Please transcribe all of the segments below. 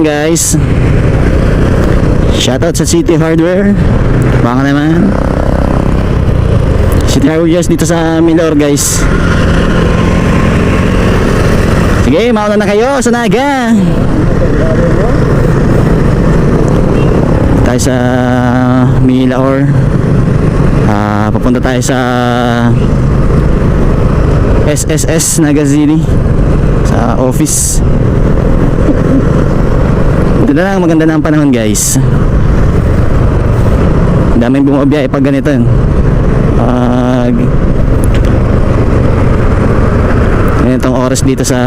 guys. Shoutout sa City Hardware. Baka naman City Hardware dito sa Milor guys. Sige, mauna na kayo sa Naga. Tayo sa Milaor. Papunta tayo sa SSS Naga City, sa office. Ito na lang, maganda na ang panahon guys. Daming bumabiyahe pag ganito. Ganitong oras dito sa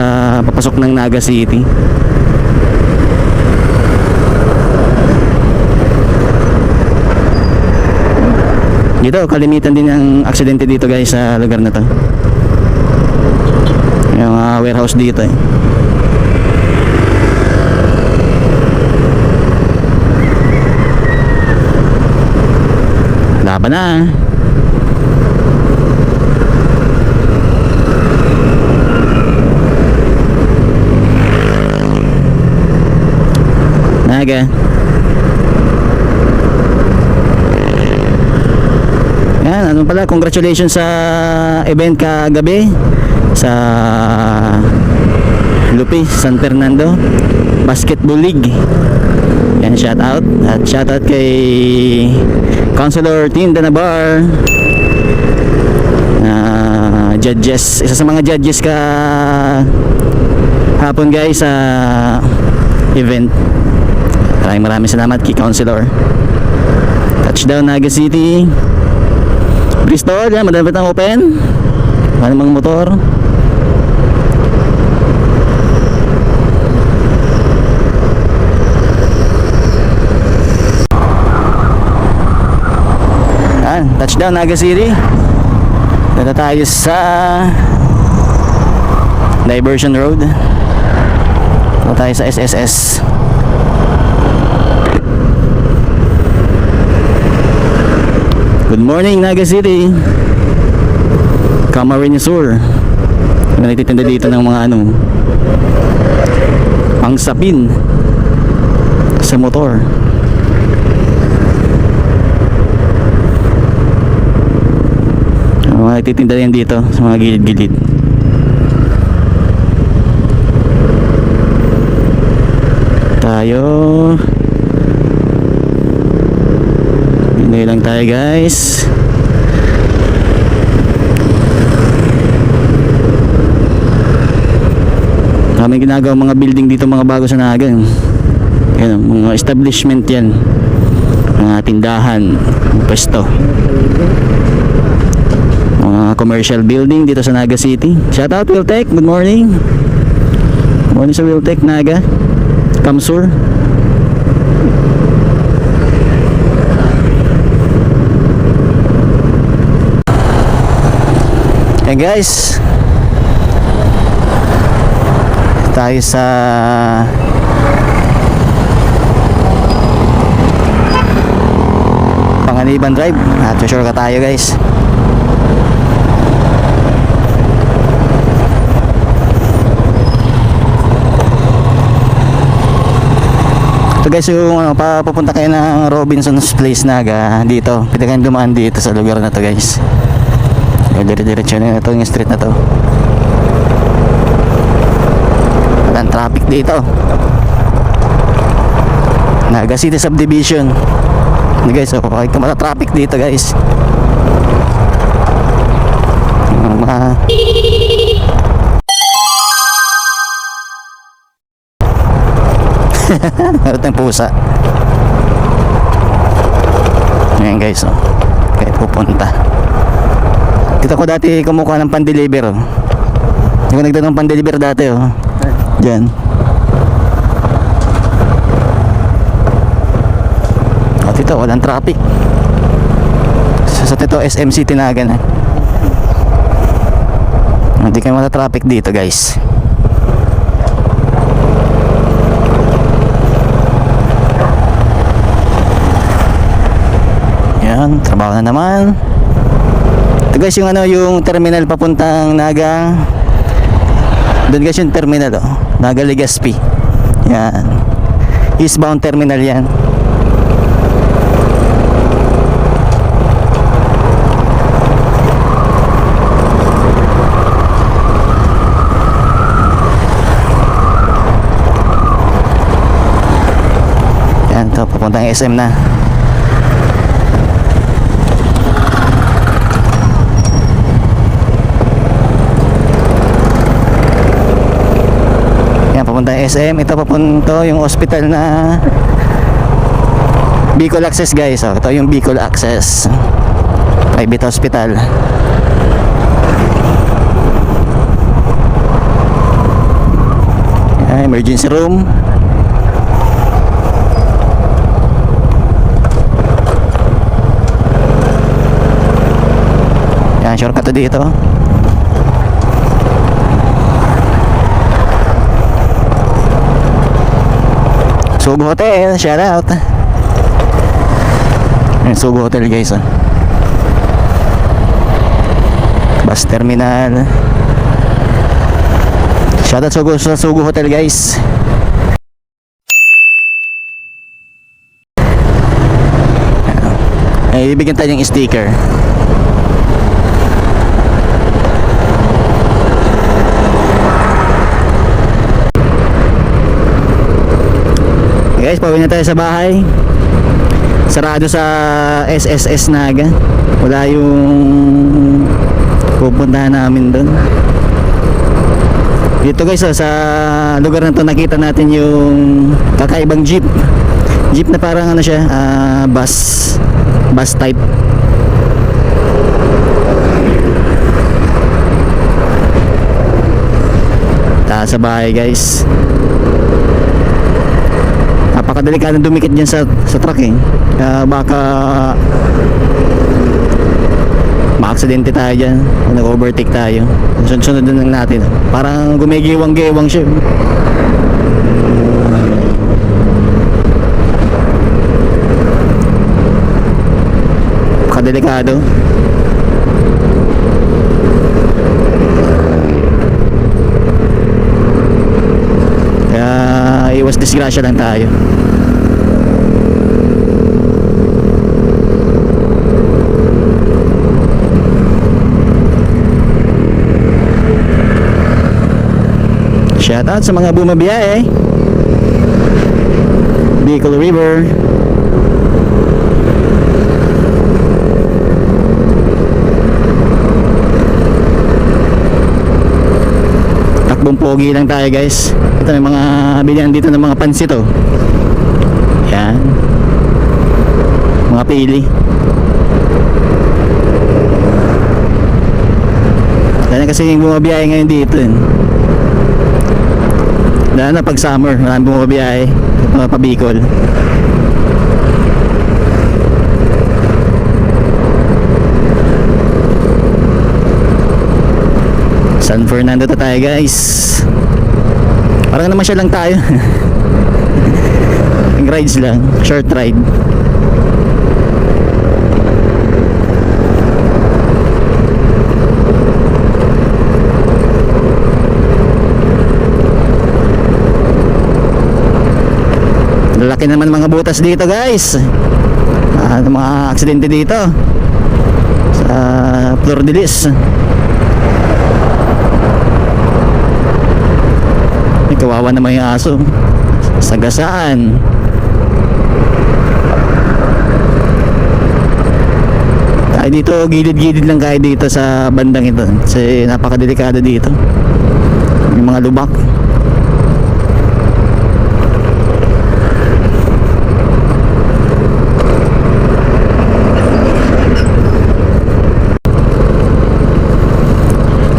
papasok ng Naga City. Dito kalimitan din ang aksidente dito guys sa lugar na to. Yung warehouse dito laban na. Naga. Yan, ano pala, congratulations sa event kagabi sa Lupi, San Fernando Basketball League. Yan, shout out. At shout out kay Councilor Tim Danabar, judges, isa sa mga judges ka hapon guys sa event. Maraming salamat kay Councilor. Touchdown Naga City. Bristol, yan, madami ang open. Ano mga motor. Yan, touchdown Naga City. Dito tayo sa Diversion Road. Dito tayo sa SSS. Good morning Naga City. Camarines Sur. May nagtitinda dito ng mga pangsapin sa motor. Mga nagtitinda yan dito sa mga gilid-gilid. Tayo lang tayo guys. Maraming ginagawa mga building dito, mga bago sa Naga. Yan, mga establishment yan, mga tindahan, pwesto, mga commercial building dito sa Naga City. Shout out Wiltec, good morning. Good morning sa Wiltec Naga Kamsur. Yan guys, tayo sa Panganiban Drive. Sure ka tayo guys. Ito guys yung papunta kayo ng Robinson's Place Naga. Dito, pwede kayong dumaan dito sa lugar na to guys. Dire-diretso na ito yung street na to. Walang traffic dito. Naga City Subdivision. Guys, so kahit ka mata-traffic dito guys. Meron tayong pusa. Ayan guys, kahit pupunta. Dito ko dati kumukuha ng pan-deliver. Hindi ko nagdala ng pan-deliver dati Diyan. At ito, walang traffic. Sa ito, SM City Naga na. Hindi kayo mata-traffic dito guys. Yan, trabaho na naman. Ito guys yung yung terminal papuntang Naga. Doon guys yung terminal Naga Legazpi. Yan. Eastbound terminal yan. Yan, ito, papuntang SM na. Yan, papuntang SM. Ito papunto yung hospital na Bicol Access, guys. So, ito yung Bicol Access private hospital. Yan, emergency room. Yan, shortcut to dito. Sugo Hotel, shout out. Yan, Sugo Hotel, guys. Bus terminal. Shout out sa Sugo Hotel, guys. Ay, ibigyan tayo ng sticker. Guys, pauwi na tayo sa bahay. Sarado sa SSS Naga. Wala yung pupuntahan namin doon. Dito, guys, sa lugar na to nakita natin yung kakaibang jeep. Jeep na parang ano siya, bus type. Taas sa bahay, guys. Napakadelikadong dumikit dyan sa truck, eh. Baka ma-aksidente tayo dyan, nag-overtake tayo. Sunod na lang natin. Parang gumigiwang-giwang siya. Napakadelikado. Kaya iwas disgrasya lang tayo. Shout out sa mga bumabiyahe. Bicol River. Takbong pogi lang tayo, guys. Ito, may mga bilihan dito ng mga pansit, oh. Yan. Mga pili. Kaya kasi yung bumabiyahe ngayon dito, eh. Lalo na pag summer, maraming bumabiyahe, mga pa-Bicol. San Fernando to tayo, guys. Parang naman siya lang tayo. Rides lang, short ride. Lalaki naman mga butas dito, guys. Mga aksidente dito sa Flor de Lis. May kawawa naman yung aso. Sagasaan. Kaya dito, gilid-gilid lang kaya dito sa bandang ito. Kasi napakadelikado dito. Yung mga lubak.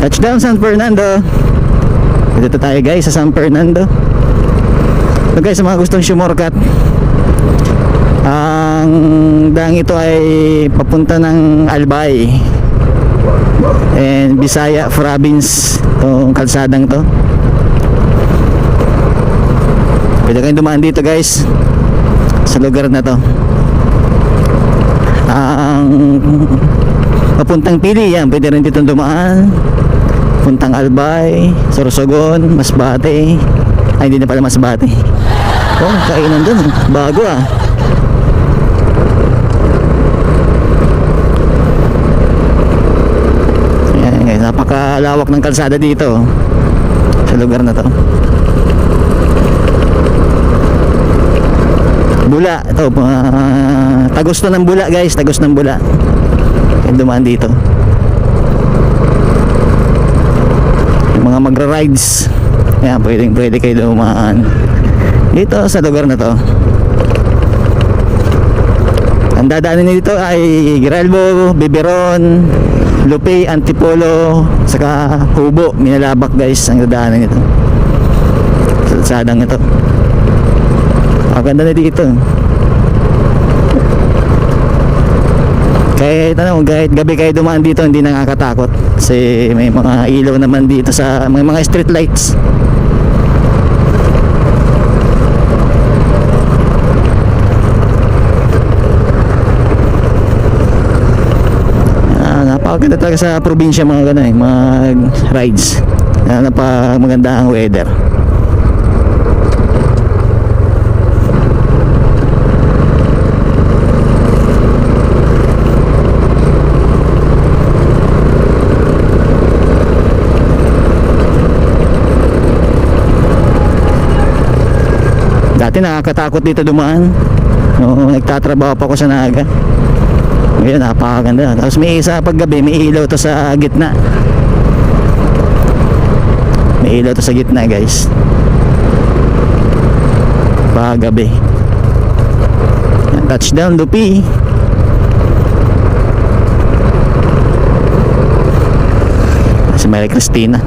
Touchdown San Fernando. Dito tayo, guys, sa San Fernando. So, guys, sa mga gustong sumorkat, ang dang ito ay papunta ng Albay and Bisaya Province. Itong kalsadang to. Pwede kayong dumaan dito, guys, sa lugar na to. Ang papuntang Pili, yan, pwede rin dito dumaan. Puntang Albay, Sorsogon, Masbate. Ay, hindi na pala Masbate. Oh, kainan dun. Bago ah. Ayan guys, napakalawak ng kalsada dito sa lugar na to. Bula, ito, tagos to ng Bula guys, tagos ng Bula. Yung dumaan dito. Yung mga magra-rides, ayan, pwede kayo dumaan dito sa lugar na to. Ang dadaanin dito ay Giralbo, Biberon, Lupe, Antipolo, saka Hubo, Minalabak guys, ang dadaanin nito. Sa sadang ito. Ang ganda na dito. Kahit gabi kayo dumaan dito, hindi nakakatakot kasi may mga ilaw naman dito sa mga street lights. Napakaganda talaga sa probinsya mga ganun, mag rides. Napaka maganda ang weather. Dati nakakatakot dito dumaan. Noong nagtatrabaho pa ako sa Naga. Ngayon napakaganda. Tapos may isa pag gabi, may ilaw to sa gitna. May ilaw to sa gitna guys. Pag gabi. Touchdown Lupi. Si Maria Cristina.